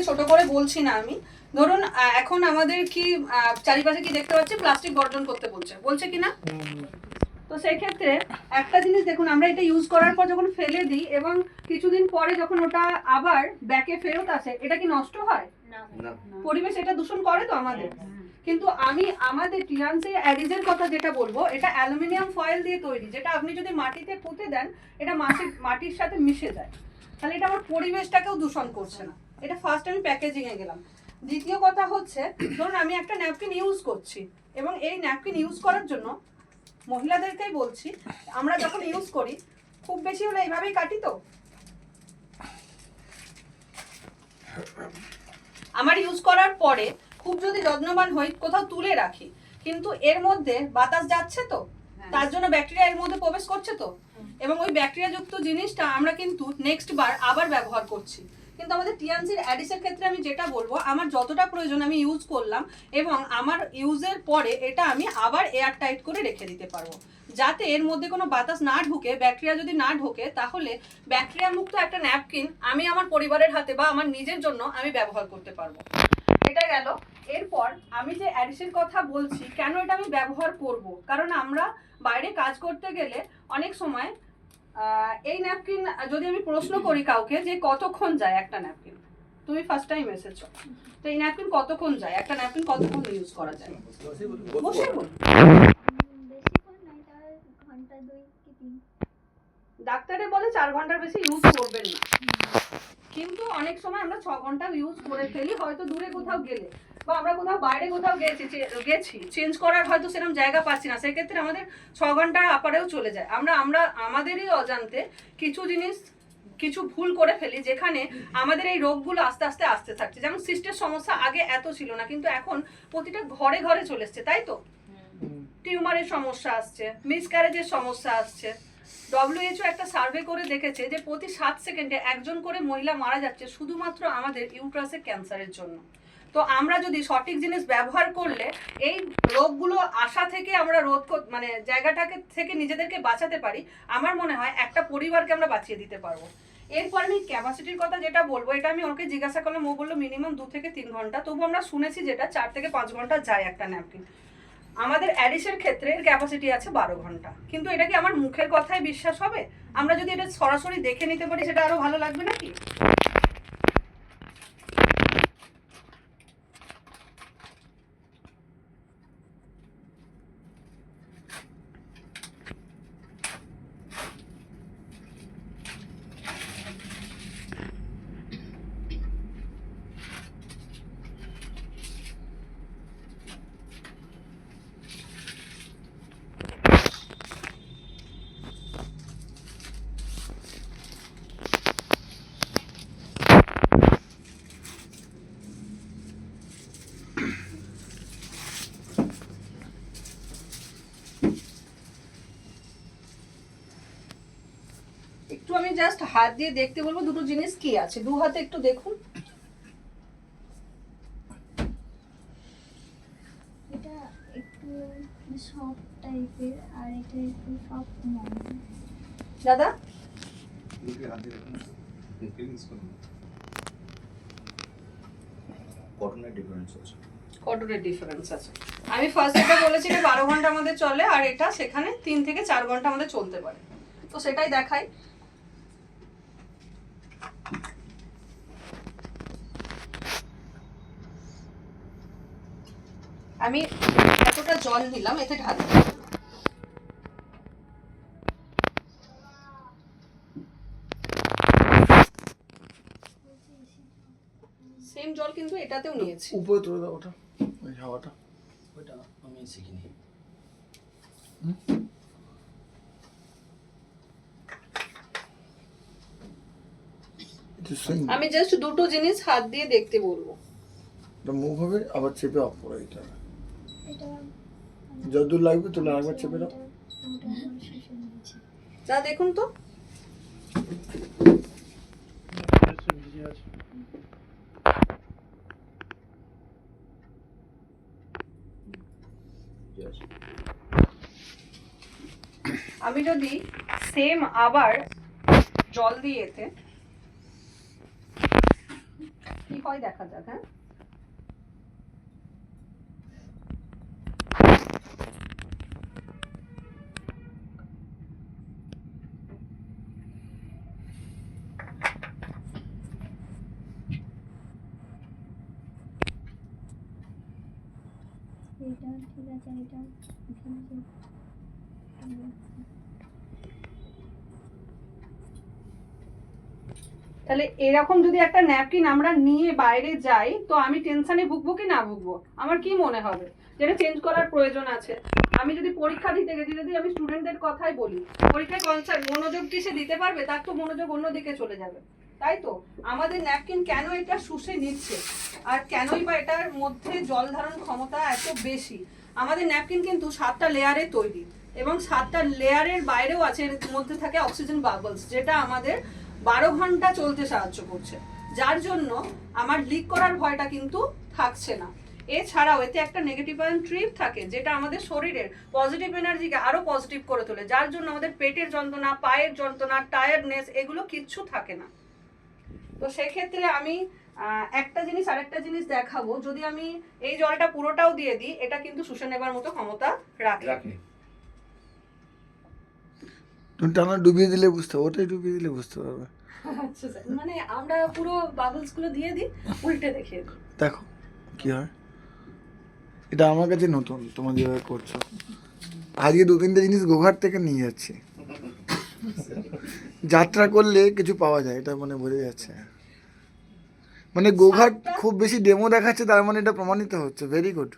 ছোট করে বলছি না আমি। ধরুন এখন আমাদের কি চারিপাশে কি দেখতে পাচ্ছি, প্লাস্টিক বর্জন করতে বলছে কি না? তো সেই ক্ষেত্রে একটা জিনিস দেখুন, আমরা এটা ইউজ করার পর যখন ফেলে দিই এবং কিছুদিন পরে যখন ওটা আবার ব্যাকে ফেরত আসে, এটা কি নষ্ট হয় না? পরিবেশ এটা দূষণ করে তো আমাদের। কিন্তু আমি আমাদের টিয়ান্সের অ্যাডিজের কথা যেটা বলবো, এটা অ্যালুমিনিয়াম ফয়েল দিয়ে তৈরি, যেটা আপনি যদি মাটিতে পুঁতে দেন এটা মাটির সাথে মিশে যায়, তাহলে এটা আমার পরিবেশটাকেও দূষণ করছে না। এটা ফার্স্ট আমি প্যাকেজিংয়ে গেলাম। দ্বিতীয় কথা হচ্ছে, ধরুন আমি একটা ন্যাপকিন ইউজ করছি এবং এই ন্যাপকিন ইউজ করার জন্য মহিলাদেরকেই বলছি, আমরা যখন ইউজ করি খুব বেশি হলে এইভাবেই কাটি। তো আমার ইউজ করার পরে খুব যদি যত্নবান হই কোথাও তুলে রাখি, কিন্তু এর মধ্যে বাতাস যাচ্ছে তো, তার জন্য ব্যাকটেরিয়া এর মধ্যে প্রবেশ করছে তো, এবং ওই ব্যাকটেরিয়াযুক্ত জিনিসটা আমরা কিন্তু নেক্সট বার আবার ব্যবহার করছি। কিন্তু আমাদের টিয়ান্সির অ্যাডিসের ক্ষেত্রে আমি যেটা বলবো, আমার যতটা প্রয়োজন আমি ইউজ করলাম এবং আমার ইউজের পরে এটা আমি আবার এয়ার টাইট করে রেখে দিতে পারবো, যাতে এর মধ্যে কোনো বাতাস না ঢুকে, ব্যাকটেরিয়া যদি না ঢোকে, তাহলে ব্যাকটেরিয়া মুক্ত একটা ন্যাপকিন আমি আমার পরিবারের হাতে বা আমার নিজের জন্য আমি ব্যবহার করতে পারবো। এটা গেল। এরপর আমি যে অ্যাডিসের কথা বলছি, কেন এটা আমি ব্যবহার করব, কারণ আমরা বাইরে কাজ করতে গেলে অনেক সময় এই ন্যাপকিন যদি আমি প্রশ্ন করি কাউকে যে কতক্ষণ যায় একটা ন্যাপকিন, তুমি ফার্স্ট টাইম এসেছো, তো এই ন্যাপকিন কতক্ষণ যায়, একটা ন্যাপকিন কতক্ষণ ইউজ করা যায়? বসে বল। ডাক্তারে বলে 4 ঘন্টার বেশি ইউজ করবেন না, কিন্তু অনেক সময় আমরা 6 ঘন্টা ইউজ করে ফেলি, হয়তো দূরে কোথাও গেলে বা আমরা কোথাও বাইরে কোথাও গেছি চেঞ্জ করার হয়তো সেরকম জায়গা পাচ্ছি না, সেক্ষেত্রে আমাদের 6 ঘন্টার আপারেও চলে যায়। আমরা আমাদেরই অজান্তে কিছু জিনিস কিছু ভুল করে ফেলি, যেখানে আমাদের এই রোগগুলো আস্তে আস্তে আসতে থাকছে। যেমন সিস্টের সমস্যা আগে এত ছিল না, কিন্তু এখন প্রতিটা ঘরে ঘরে চলে এসছে, তাই তো? টিউমারের সমস্যা আসছে, মিসক্যারেজের সমস্যা আসছে। WHO একটা সার্ভে করে দেখেছে যে প্রতি 7 সেকেন্ডে একজন করে মহিলা মারা যাচ্ছে শুধুমাত্র আমাদের ইউট্রাসের ক্যান্সারের জন্য। তো আমরা যদি সঠিক জিনিস ব্যবহার করলে এই রোগগুলো আসা থেকে আমরা মানে জায়গাটাকে থেকে নিজেদেরকে বাঁচাতে পারি, আমার মনে হয় একটা পরিবারকে আমরা বাঁচিয়ে দিতে পারবো। এরপর আমি ক্যাপাসিটির কথা যেটা বলবো, এটা আমি ওকে জিজ্ঞাসা করলাম, ও বললো মিনিমাম 2 থেকে 3 ঘন্টা, তবু আমরা শুনেছি যেটা 4 থেকে 5 ঘন্টা যায় একটা ন্যাপকিন। আমাদের অ্যাডিসের ক্ষেত্রে এর ক্যাপাসিটি আছে 12 ঘন্টা। কিন্তু এটা কি আমার মুখের কথায় বিশ্বাস হবে? আমরা যদি এটা সরাসরি দেখে নিতে পারি সেটা আরো ভালো লাগবে নাকি? একটু আমি জাস্ট হাত দিয়ে দেখতে বলবো দুটো জিনিস কি আছে, দু হাতে একটু দেখুন। এটা একটু সফট টাইপের আর এটা একটু সফট নয়। দাদা কটনের ডিফারেন্স আছে, কটনের ডিফারেন্স আছে। আমি ফার্স্ট এটা বলেছি যে 12 ঘন্টা আমাদের চলে, আর এটা সেখানে 3 থেকে 4 ঘন্টা আমাদের চলতে পারে, তো সেটাই দেখাই। আমি এতটা জল নিলাম, এতে ঢালি। সেম জল কিন্তু এটাতেও নিয়েছি। উপরে তুলে দাও ওটা, ওই হাওয়াটা। ওইটা আমি শিখিনি। আমি জাস্ট দুটো জিনিস হাত দিয়ে দেখতে বলবো। এটা মুভ হবে, আবার চেপে অফ করে এটা। এটা যতদূর লাগবে তুলে আরেকবার চেপে দাও। যা দেখুন তো। আমি যদি সেম আবার জল দিয়ে এতে কি হয় দেখা যাক। হ্যাঁ, এটা ঠিক আছে, এটা ভিজে। তাহলে এরকম যদি একটা ন্যাপকিন আমরা নিয়ে বাইরে যাই তো আমি টেনশনে ভুগবো কি না ভুগবো? আমার কি মনে হবে যেটা চেঞ্জ করার প্রয়োজন আছে? আমি যদি পরীক্ষা দিতে গেছি, যদি আমি স্টুডেন্টদের কথাই বলি, পরীক্ষায় কনসার্ট মনোযোগ কি সে দিতে পারবে? তার তো মনোযোগ অন্যদিকে চলে যাবে, তাই তো? আমাদের ন্যাপকিন কেন এটা শুষে নিচ্ছে, আর কেনই বা এটার মধ্যে জল ধারণ ক্ষমতা এত বেশি? আমাদের ন্যাপকিন কিন্তু 7টা লেয়ারে তৈরি, এবং 7টা লেয়ারের বাইরেও আছে, এর মধ্যে থাকে অক্সিজেন বাবলস, যেটা আমাদের 12 ঘন্টা চলতে সাহায্য করছে, যার জন্য আমার লিক করার ভয়টা কিন্তু থাকছে না। এছাড়াও এতে একটা নেগেটিভ আয়ন ট্রিপ থাকে, যেটা আমাদের শরীরের পজিটিভ এনার্জিকে আরো পজিটিভ করে তোলে, যার জন্য আমাদের পেটের যন্ত্রণা, পায়ের যন্ত্রণা, টায়ার্ডনেস এগুলো কিচ্ছু থাকে না। তো সেক্ষেত্রে আমি একটা জিনিস আরেকটা জিনিস দেখাবো, যদি আমি এই জলটা পুরোটাও দিয়ে দিই, এটা কিন্তু শুষে নেবার মতো ক্ষমতা রাখে। তুমি টানা ডুবিয়ে দিলে বুঝতে পারবে, ওটাই ডুবিয়ে দিলে বুঝতে পারবে। আচ্ছা স্যার, মানে আমরা পুরো বাবলস গুলো দিয়ে দিই, উল্টে দেখিয়ে দিই। দেখো কি হয়। এটা আমার কাছে নতুন, তোমরা যেভাবে করছো। আজকে 2-3টে জিনিস গোঘাট থেকে নিয়ে যাচ্ছি। যাত্রা করলে কিছু পাওয়া যায়, এটা মানে বোঝা যাচ্ছে। মানে গোঘাট খুব বেশি ডেমো দেখাচ্ছে, তার মানে এটা প্রমাণিত হচ্ছে। Very good.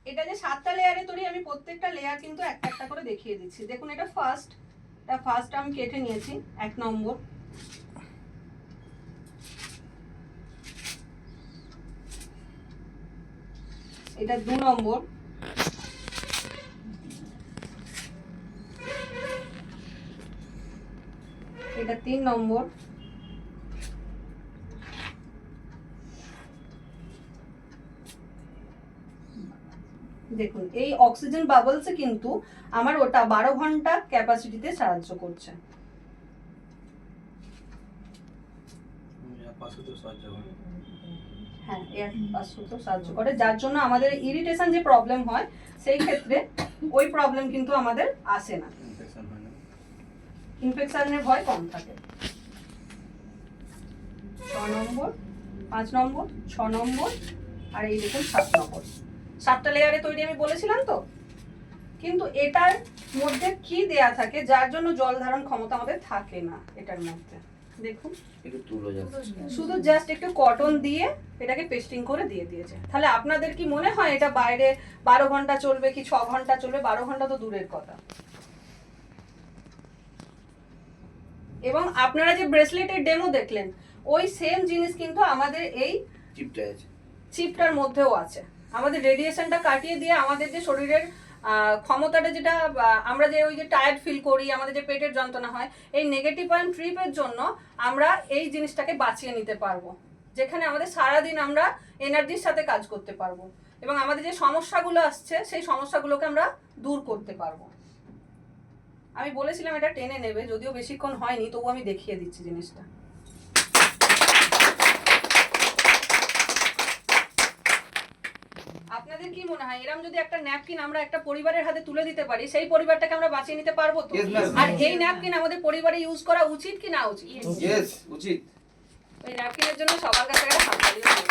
এটা যে 7টা লেয়ারে তৈরি, আমি প্রত্যেকটা লেয়ার কিন্তু একটা একটা করে দেখিয়ে দিচ্ছি। দেখুন, এটা ফার্স্ট আমি কেটে নিয়েছি 1 নম্বর। এটা 2 নম্বর। এটা 3 নম্বর। দেখুন, এই অক্সিজেন বাবলসে কিন্তু আমার ওটা 12 ঘন্টা ক্যাপাসিটিতে সাহায্য করছে। হ্যাঁ, এয়ার পাস হতে সাহায্য করে, যার জন্য আমাদের ইরিটেশন যে প্রবলেম হয়, সেই ক্ষেত্রে ওই প্রবলেম কিন্তু আমাদের আসে না, ইনফেকশনের ভয় কম থাকে। 6 নম্বর, 5 নম্বর, 6 নম্বর, আর এই দেখুন 7 নম্বর। 7টা লেয়ারে তৈরি আমি বলেছিলাম তো। কিন্তু এটার মধ্যে কি দেয়া থাকে যার জন্য জল ধারণ ক্ষমতা আমাদের থাকে না এটার মধ্যে? দেখুন, একটু তুলো যাচ্ছে। শুধু জাস্ট একটু কটন দিয়ে এটাকে পেস্টিং করে দিয়ে দিয়েছে। তাহলে আপনাদের কি মনে হয় এটা বাইরে 12 ঘন্টা চলবে কি 6 ঘন্টা চলবে? 12 ঘন্টা তো দূরের কথা। এবং আপনারা যে ব্রেসলেটের ডেমো দেখলেন, ওই সেম জিনিস কিন্তু আমাদের এই চিপটা আছে, চিপটার মধ্যেও আছে। আমাদের রেডিয়েশনটা কাটিয়ে দিয়ে আমাদের যে শরীরের ক্ষমতাটা, যেটা আমরা যে ওই যে টায়ার্ড ফিল করি, আমাদের যে পেটের যন্ত্রণা হয়, এই নেগেটিভ আয়ন ট্রিপের জন্য আমরা এই জিনিসটাকে বাঁচিয়ে নিতে পারবো, যেখানে আমাদের সারাদিন আমরা এনার্জির সাথে কাজ করতে পারবো, এবং আমাদের যে সমস্যাগুলো আসছে সেই সমস্যাগুলোকে আমরা দূর করতে পারবো। আমি বলেছিলাম এটা টেনে নেবে, যদিও বেশিক্ষণ হয়নি, তবু আমি দেখিয়ে দিচ্ছি জিনিসটা। আপনাদের কি মনে হয় এরকম যদি একটা ন্যাপকিন আমরা একটা পরিবারের হাতে তুলে দিতে পারি, সেই পরিবারটাকে আমরা বাঁচিয়ে নিতে পারবো তো? Yes, ma'am. আর এই ন্যাপকিন আমাদের পরিবারে ইউজ করা উচিত কি না উচিত? ইয়েস, উচিত। এই ন্যাপকিনের জন্য সবার কাছে একটা হাততালি হোক।